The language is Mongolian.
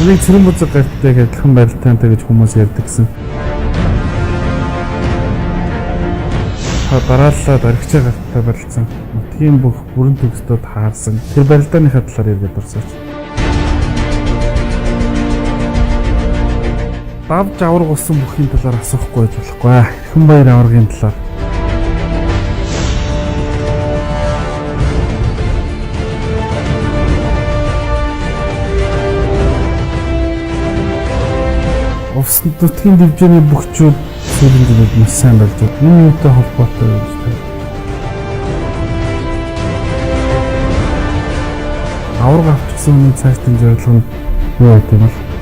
Нэг цэрэн бузаг гарттай адилхан барилтаантай гэж хүмүүс ярьдаг гэсэн. Дарааллаад аригчаа гарттай барилдсан. Нутгийн бүх бүрэн төгсдөд хаарсан. Тэр барилдааныхаа талаар яриад дурсаач. Давж авраг болсон бүхний талаар асуухгүй байж болохгүй. Эрхэнбаяр аваргын талаар. Увс нутгийн дэвжээний бүхчүүд сүүлийн үед маш сайн болж байна. Энэ юутай холбоотой юм бэ? Авраг авчихсан хүний цааш тань зорилго нь юу гэдэг юм бэ?